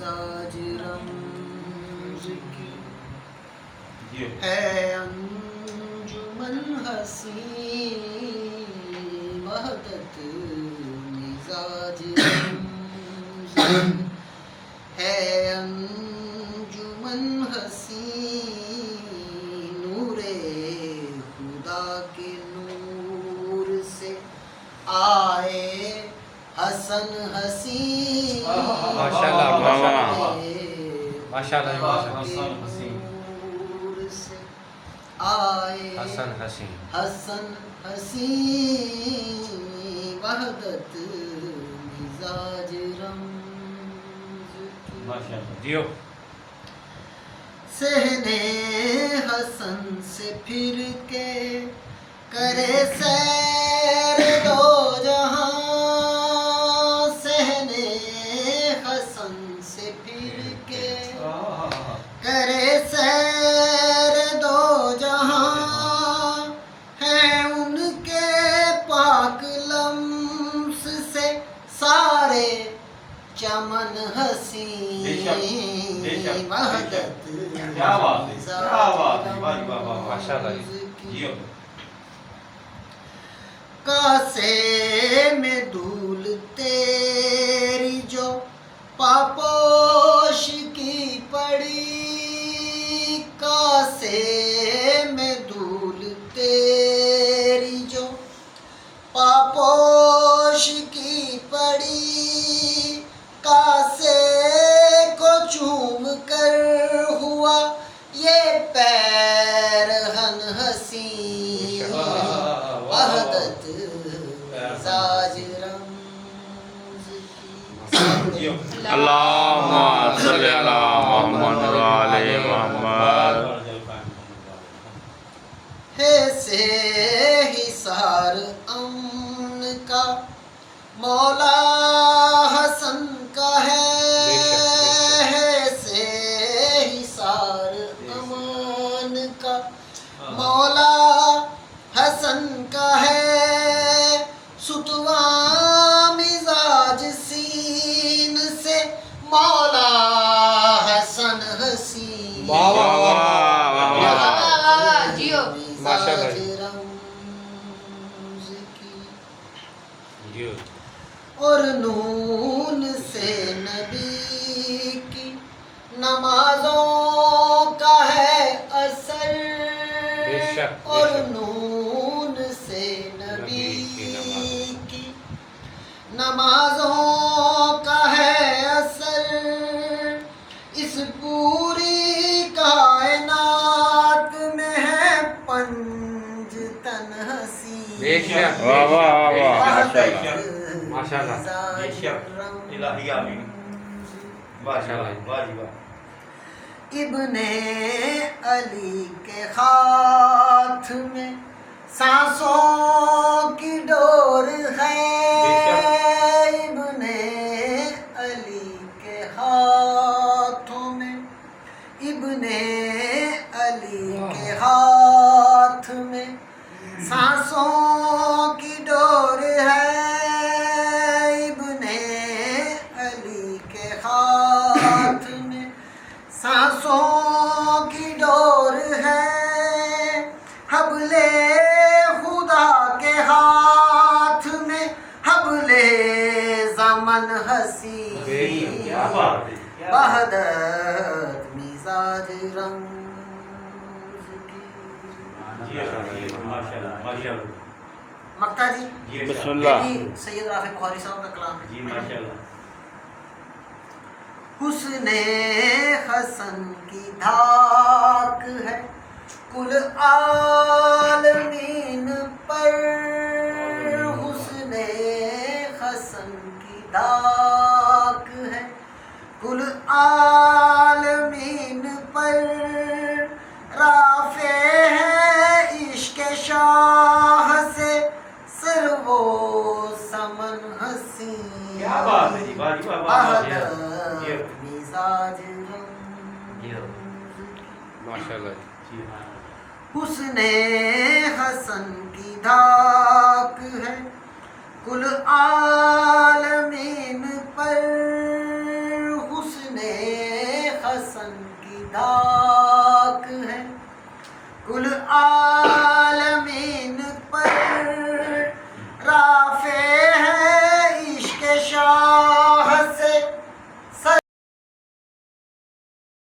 مزاج رمز کی ہے انجمن حسین وحدت مزاج رمز کی ہے انجمن حسین نور خدا کے نور سے آئے حسن حسین ماشاءاللہ ماشاءاللہ نور سے آئے حسن حسین حسن حسین وحدت مزاج رمز کی جیو صحنے حسن سے پھر کے کرے سیر دو جہاں صحنے حسن سے پھر کے کرے سیر دو جہاں ہے ان کے پاک لمس سے سارے چمن حسین وحدت کاسے میں دھول تیری جو پاپوش کی پڑی کاسے میں دھول تیری جو پاپوش کی پڑی کاسے کو چوم کر ہوا یہ پیرہن حسین وحدت مزاج رمز کی اللہم صلی علی محمد و علی محمد ہے سے حصار امن کا مولا حسن کا ہے سے حصار امن کا مولا حسن کا ہے ستواں مزاج سین سے مولا حسن حسین مزاج رمز کی اور نون سے نبی کی نمازوں کا ہے اثر اور نون سے نبی کی نمازوں کا ہے اثر اس پوری کائنات میں ہے پنج تن حسین ابن علی کے ہاتھ میں سانسوں کی ڈور ہے ابن علی کے ہاتھوں میں ابن علی کے ہاتھ میں سانسوں کی ڈور ہے ابن علی کے ہاتھ میں سانسوں کی ڈور ہے حبل خدا کے ہاتھ میں حبل زمن حسین وحدت مزاج رمز کی مقطع جی بسم اللہ سید رافع بخاری صاحب کا کلام ہے حسن حسن کی دھاک ہے کل عالمین پر حسن حسن کی دھاک ہے کل عالمین پر رافع ہے عشق شاہ سے سر و سمن حسین وحدت مزاج ماشاءاللہ حسن حسن کی دھاک ہے کل عالمین پر حسن خاک ہے کل عالمین پر رافع ہے عشق شاہ